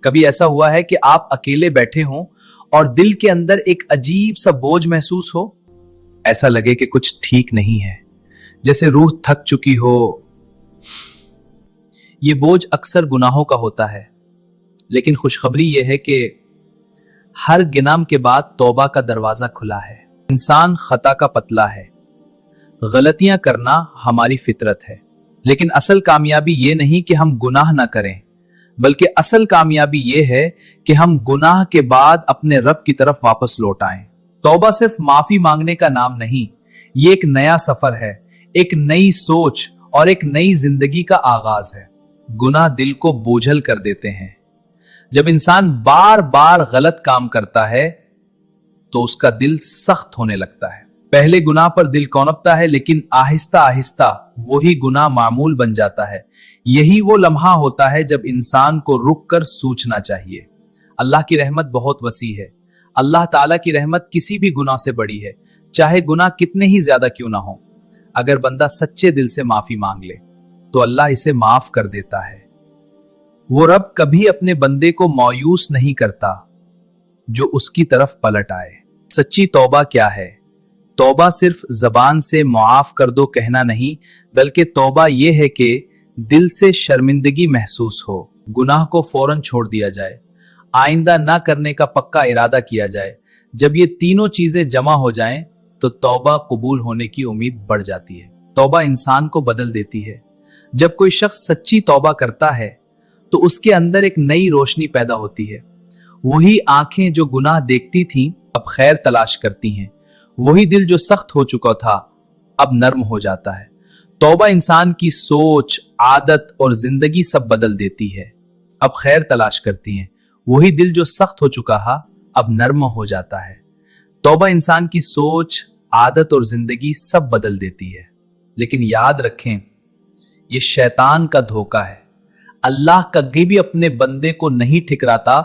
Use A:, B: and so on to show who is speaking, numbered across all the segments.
A: کبھی ایسا ہوا ہے کہ آپ اکیلے بیٹھے ہوں اور دل کے اندر ایک عجیب سا بوجھ محسوس ہو؟ ایسا لگے کہ کچھ ٹھیک نہیں ہے، جیسے روح تھک چکی ہو۔ یہ بوجھ اکثر گناہوں کا ہوتا ہے، لیکن خوشخبری یہ ہے کہ ہر گناہ کے بعد توبہ کا دروازہ کھلا ہے۔ انسان خطا کا پتلا ہے، غلطیاں کرنا ہماری فطرت ہے، لیکن اصل کامیابی یہ نہیں کہ ہم گناہ نہ کریں، بلکہ اصل کامیابی یہ ہے کہ ہم گناہ کے بعد اپنے رب کی طرف واپس لوٹ آئیں۔ توبہ صرف معافی مانگنے کا نام نہیں، یہ ایک نیا سفر ہے، ایک نئی سوچ اور ایک نئی زندگی کا آغاز ہے۔ گناہ دل کو بوجھل کر دیتے ہیں۔ جب انسان بار بار غلط کام کرتا ہے تو اس کا دل سخت ہونے لگتا ہے۔ پہلے گناہ پر دل کونپتا ہے، لیکن آہستہ آہستہ وہی گناہ معمول بن جاتا ہے۔ یہی وہ لمحہ ہوتا ہے جب انسان کو رک کر سوچنا چاہیے۔ اللہ کی رحمت بہت وسیع ہے۔ اللہ تعالیٰ کی رحمت کسی بھی گناہ سے بڑی ہے، چاہے گناہ کتنے ہی زیادہ کیوں نہ ہو۔ اگر بندہ سچے دل سے معافی مانگ لے تو اللہ اسے معاف کر دیتا ہے۔ وہ رب کبھی اپنے بندے کو مایوس نہیں کرتا جو اس کی طرف پلٹ آئے۔ سچی توبہ کیا ہے؟ توبہ صرف زبان سے معاف کر دو کہنا نہیں، بلکہ توبہ یہ ہے کہ دل سے شرمندگی محسوس ہو، گناہ کو فوراً چھوڑ دیا جائے، آئندہ نہ کرنے کا پکا ارادہ کیا جائے۔ جب یہ تینوں چیزیں جمع ہو جائیں تو توبہ قبول ہونے کی امید بڑھ جاتی ہے۔ توبہ انسان کو بدل دیتی ہے۔ جب کوئی شخص سچی توبہ کرتا ہے تو اس کے اندر ایک نئی روشنی پیدا ہوتی ہے۔ وہی آنکھیں جو گناہ دیکھتی تھیں اب خیر تلاش کرتی ہیں، وہی دل جو سخت ہو چکا تھا اب نرم ہو جاتا ہے۔ توبہ انسان کی سوچ، عادت اور زندگی سب بدل دیتی ہے۔ اب خیر تلاش کرتی ہیں، وہی دل جو سخت ہو چکا تھا اب نرم ہو جاتا ہے۔ توبہ انسان کی سوچ، عادت اور زندگی سب بدل دیتی ہے۔ لیکن یاد رکھیں، یہ شیطان کا دھوکہ ہے۔ اللہ کبھی بھی اپنے بندے کو نہیں ٹھکراتا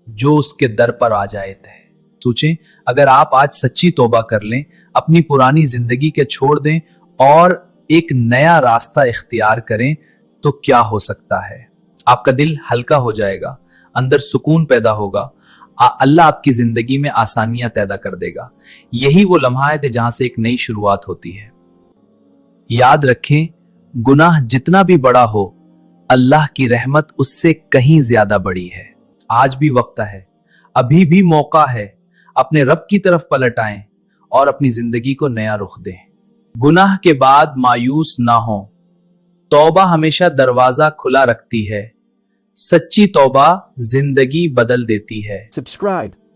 A: جو اس کے در پر آ جائے تھے۔ سوچیں، اگر آپ آج سچی توبہ کر لیں، اپنی پرانی زندگی کے چھوڑ دیں اور ایک نیا راستہ اختیار کریں تو کیا ہو سکتا ہے؟ آپ کا دل ہلکا ہو جائے گا، اندر سکون پیدا ہوگا، اللہ آپ کی زندگی میں آسانیاں پیدا کر دے گا۔ یہی وہ لمحہ ہے جہاں سے ایک نئی شروعات ہوتی ہے۔ یاد رکھیں، گناہ جتنا بھی بڑا ہو، اللہ کی رحمت اس سے کہیں زیادہ بڑی ہے۔ آج بھی وقت ہے، ابھی بھی موقع ہے، اپنے رب کی طرف پلٹ آئیں اور اپنی زندگی کو نیا رخ دیں۔ گناہ کے بعد مایوس نہ ہوں، توبہ ہمیشہ دروازہ کھلا رکھتی ہے۔ سچی توبہ زندگی بدل دیتی ہے۔
B: Subscribe.